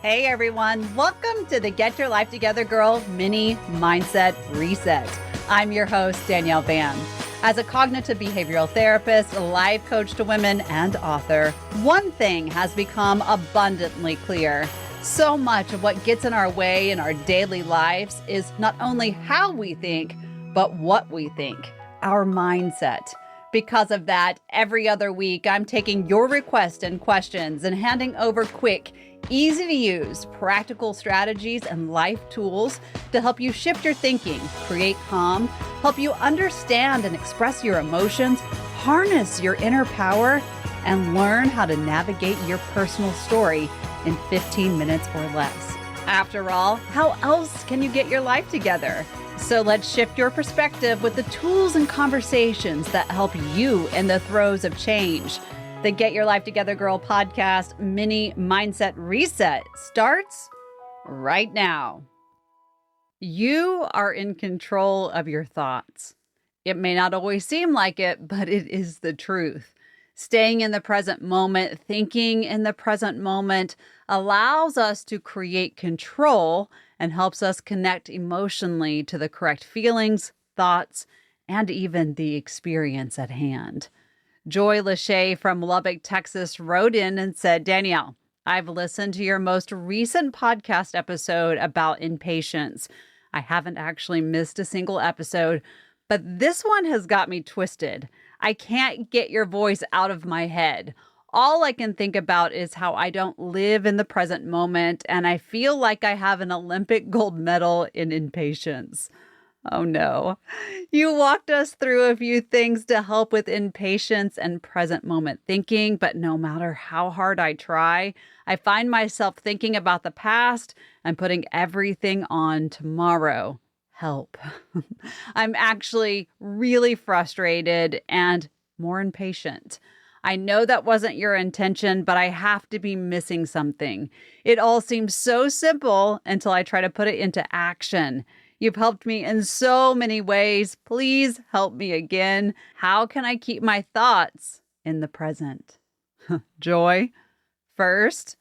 Hey everyone, welcome to the Get Your Life Together Girl Mini Mindset Reset. I'm your host, Danielle Van. As a cognitive behavioral therapist, a life coach to women, and author, one thing has become abundantly clear. So much of what gets in our way in our daily lives is not only how we think, but what we think, our mindset. Because of that, every other week, I'm taking your requests and questions and handing over quick, easy to use, practical strategies and life tools to help you shift your thinking, create calm, help you understand and express your emotions, harness your inner power, and learn how to navigate your personal story in 15 minutes or less. After all, how else can you get your life together? So let's shift your perspective with the tools and conversations that help you in the throes of change. The Get Your Life Together Girl podcast mini mindset reset starts right now. You are in control of your thoughts. It may not always seem like it, but it is the truth. Staying in the present moment, thinking in the present moment allows us to create control and helps us connect emotionally to the correct feelings, thoughts, and even the experience at hand. LeShay from Lubbock, Texas wrote in and said, Danielle, I've listened to your most recent podcast episode about impatience. I haven't actually missed a single episode, but this one has got me twisted. I can't get your voice out of my head. All I can think about is how I don't live in the present moment, and I feel like I have an Olympic gold medal in impatience. Oh no. You walked us through a few things to help with impatience and present moment thinking, but no matter how hard I try, I find myself thinking about the past and putting everything on tomorrow. Help. I'm actually really frustrated and more impatient. I know that wasn't your intention, but I have to be missing something. It all seems so simple until I try to put it into action. You've helped me in so many ways. Please help me again. How can I keep my thoughts in the present? Joy. First,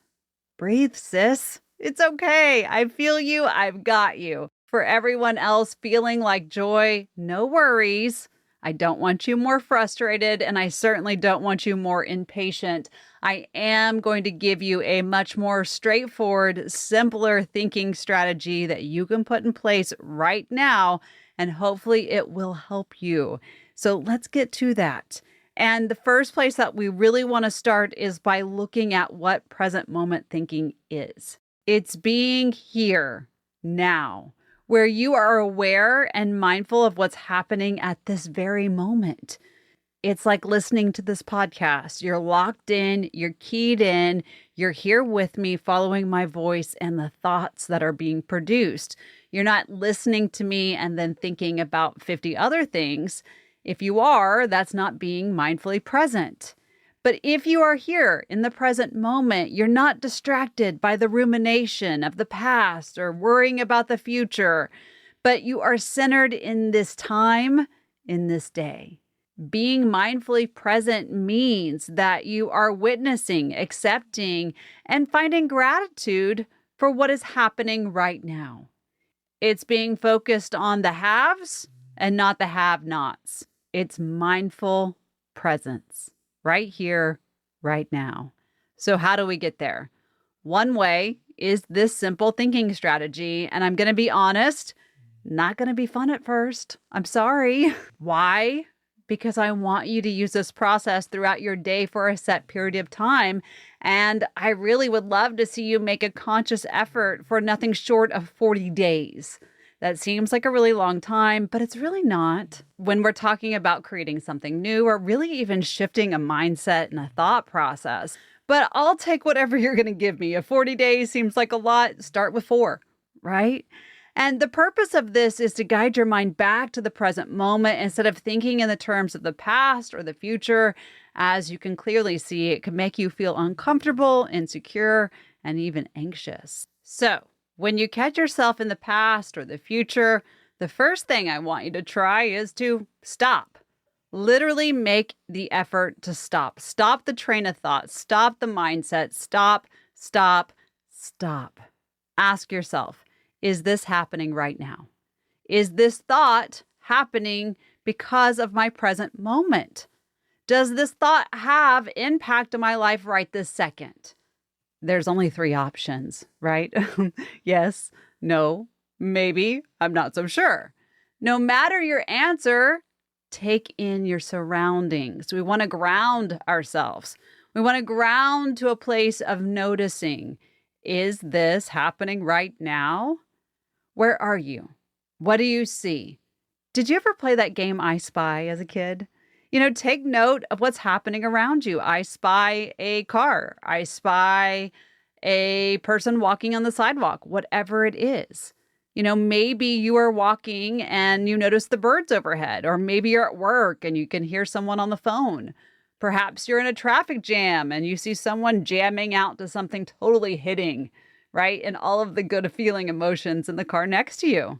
breathe, sis. It's okay. I feel you. I've got you. For everyone else feeling like joy, no worries. I don't want you more frustrated, and I certainly don't want you more impatient. I am going to give you a much more straightforward, simpler thinking strategy that you can put in place right now, and hopefully it will help you. So let's get to that. And the first place that we really want to start is by looking at what present moment thinking is. It's being here now, where you are aware and mindful of what's happening at this very moment. It's like listening to this podcast. You're locked in, you're keyed in, you're here with me, following my voice and the thoughts that are being produced. You're not listening to me and then thinking about 50 other things. If you are, that's not being mindfully present. But if you are here in the present moment, you're not distracted by the rumination of the past or worrying about the future, but you are centered in this time, in this day. Being mindfully present means that you are witnessing, accepting, and finding gratitude for what is happening right now. It's being focused on the haves and not the have-nots. It's mindful presence. Right here, right now. So how do we get there? One way is this simple thinking strategy. And I'm going to be honest, not going to be fun at first. I'm sorry. Why? Because I want you to use this process throughout your day for a set period of time. And I really would love to see you make a conscious effort for nothing short of 40 days. That seems like a really long time, but it's really not. When we're talking about creating something new or really even shifting a mindset and a thought process. But I'll take whatever you're going to give me. If 40 days seems like a lot, start with 4, right? And the purpose of this is to guide your mind back to the present moment instead of thinking in the terms of the past or the future. As you can clearly see, it can make you feel uncomfortable, insecure, and even anxious. So, when you catch yourself in the past or the future, the first thing I want you to try is to stop. Literally make the effort to stop. Stop the train of thought. Stop the mindset. Stop. stop. Ask yourself, is this happening right now? Is this thought happening because of my present moment? Does this thought have impact on my life right this second? There's only 3 options, right? Yes, no, maybe, I'm not so sure. No matter your answer, take in your surroundings. We want to ground ourselves. We want to ground to a place of noticing. Is this happening right now? Where are you? What do you see? Did you ever play that game I Spy as a kid? Take note of what's happening around you. I spy a car. I spy a person walking on the sidewalk, whatever it is. Maybe you are walking and you notice the birds overhead, or maybe you're at work and you can hear someone on the phone. Perhaps you're in a traffic jam and you see someone jamming out to something totally hitting, right? And all of the good feeling emotions in the car next to you.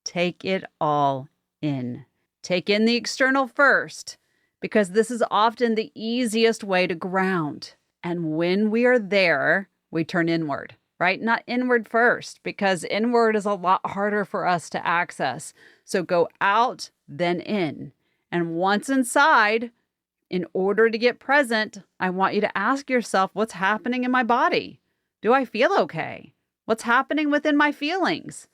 Take it all in. Take in the external first, because this is often the easiest way to ground. And when we are there, we turn inward, right? Not inward first, because inward is a lot harder for us to access. So go out, then in. And once inside, in order to get present, I want you to ask yourself, what's happening in my body? Do I feel okay? What's happening within my feelings?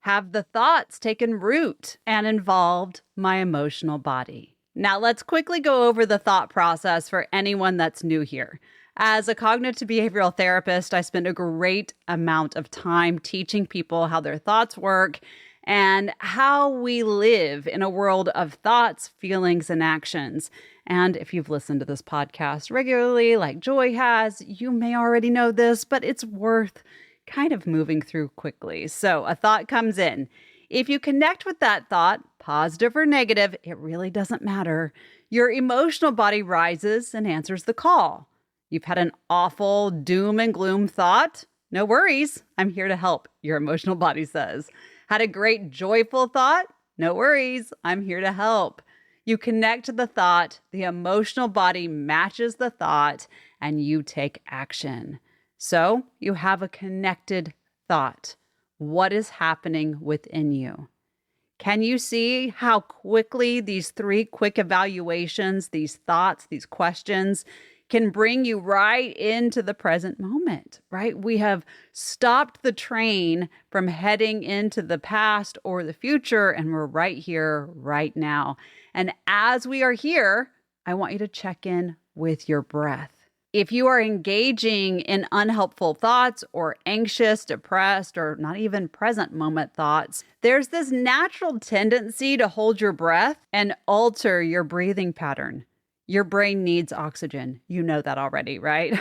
Have the thoughts taken root and involved my emotional body? Now, let's quickly go over the thought process for anyone that's new here. As a cognitive behavioral therapist, I spend a great amount of time teaching people how their thoughts work and how we live in a world of thoughts, feelings, and actions. And if you've listened to this podcast regularly, like Joy has, you may already know this, but it's worth kind of moving through quickly. So a thought comes in. If you connect with that thought, positive or negative, it really doesn't matter. Your emotional body rises and answers the call. You've had an awful doom and gloom thought? No worries. I'm here to help, your emotional body says. Had a great joyful thought? No worries. I'm here to help. You connect to the thought, the emotional body matches the thought, and you take action. So you have a connected thought. What is happening within you? Can you see how quickly these 3 quick evaluations, these thoughts, these questions can bring you right into the present moment, right? We have stopped the train from heading into the past or the future, and we're right here, right now. And as we are here, I want you to check in with your breath. If you are engaging in unhelpful thoughts or anxious, depressed, or not even present moment thoughts, there's this natural tendency to hold your breath and alter your breathing pattern. Your brain needs oxygen. You know that already, right?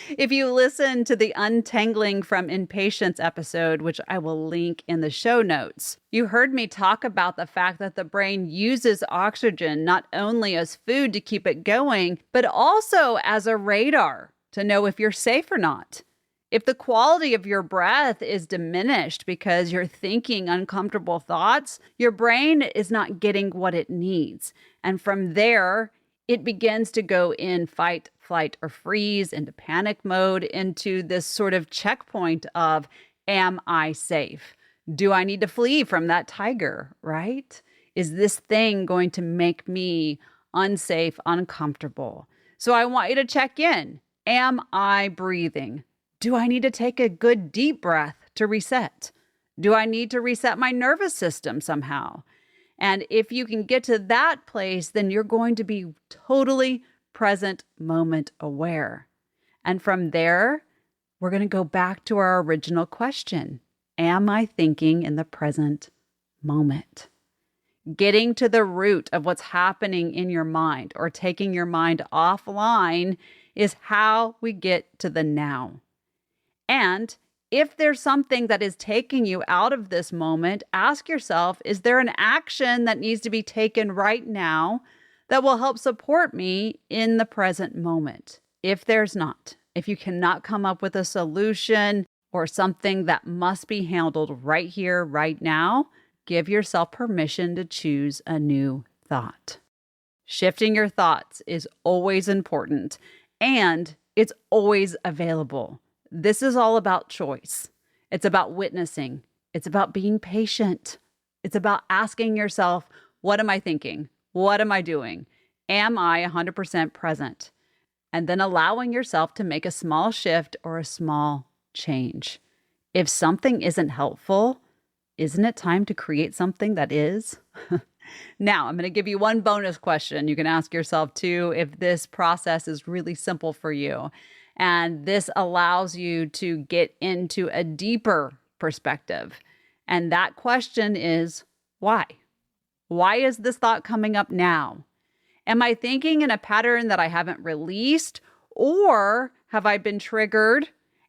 If you listen to the Untangling from Impatience episode, which I will link in the show notes, you heard me talk about the fact that the brain uses oxygen not only as food to keep it going, but also as a radar to know if you're safe or not. If the quality of your breath is diminished because you're thinking uncomfortable thoughts, your brain is not getting what it needs. And from there, it begins to go in fight, flight, or freeze, into panic mode, into this sort of checkpoint of, am I safe? Do I need to flee from that tiger, right? Is this thing going to make me unsafe, uncomfortable? So I want you to check in. Am I breathing? Do I need to take a good deep breath to reset? Do I need to reset my nervous system somehow? And if you can get to that place, then you're going to be totally present moment aware. And from there, we're going to go back to our original question. Am I thinking in the present moment? Getting to the root of what's happening in your mind or taking your mind offline is how we get to the now. And if there's something that is taking you out of this moment, ask yourself, is there an action that needs to be taken right now that will help support me in the present moment? If there's not, if you cannot come up with a solution or something that must be handled right here, right now, give yourself permission to choose a new thought. Shifting your thoughts is always important, and it's always available. This is all about choice. It's about witnessing. It's about being patient. It's about asking yourself, what am I thinking? What am I doing? Am I 100% present? And then allowing yourself to make a small shift or a small change. If something isn't helpful, isn't it time to create something that is? Now, I'm going to give you one bonus question. You can ask yourself too if this process is really simple for you. And this allows you to get into a deeper perspective. And that question is, why? Why is this thought coming up now? Am I thinking in a pattern that I haven't released? Or have I been triggered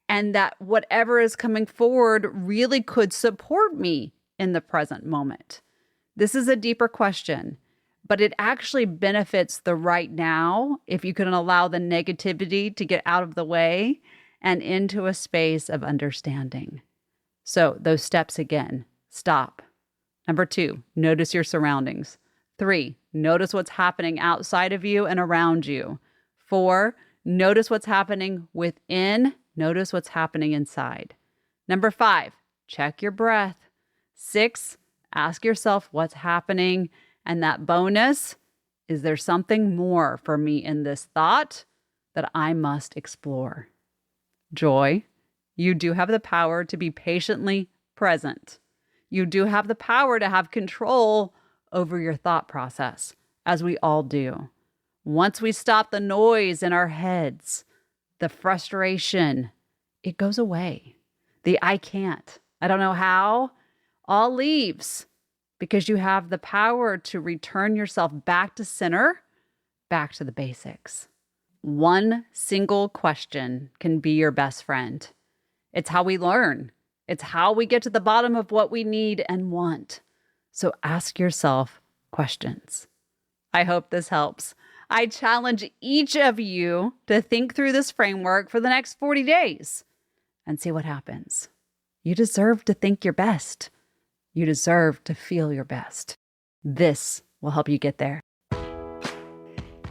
and that whatever is coming forward really could support me in the present moment? This is a deeper question, but it actually benefits the right now if you can allow the negativity to get out of the way and into a space of understanding. So those steps again, stop. Number 2, notice your surroundings. 3, notice what's happening outside of you and around you. 4, notice what's happening within. Notice what's happening inside. Number 5, check your breath. 6, ask yourself what's happening. And that bonus, is there something more for me in this thought that I must explore? Joy, you do have the power to be patiently present. You do have the power to have control over your thought process, as we all do. Once we stop the noise in our heads, the frustration, it goes away. The I can't, I don't know how, all leaves because you have the power to return yourself back to center, back to the basics. One single question can be your best friend. It's how we learn. It's how we get to the bottom of what we need and want. So ask yourself questions. I hope this helps. I challenge each of you to think through this framework for the next 40 days and see what happens. You deserve to think your best. You deserve to feel your best. This will help you get there.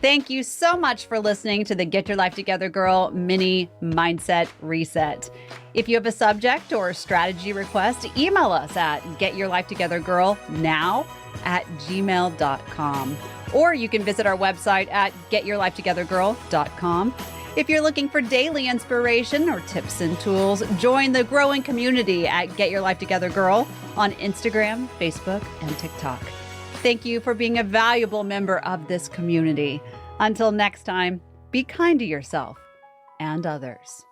Thank you so much for listening to the Get Your Life Together Girl mini mindset reset. If you have a subject or a strategy request, email us at getyourlifetogethergirl@gmail.com. Or you can visit our website at getyourlifetogethergirl.com. If you're looking for daily inspiration or tips and tools, join the growing community at Get Your Life Together Girl on Instagram, Facebook, and TikTok. Thank you for being a valuable member of this community. Until next time, be kind to yourself and others.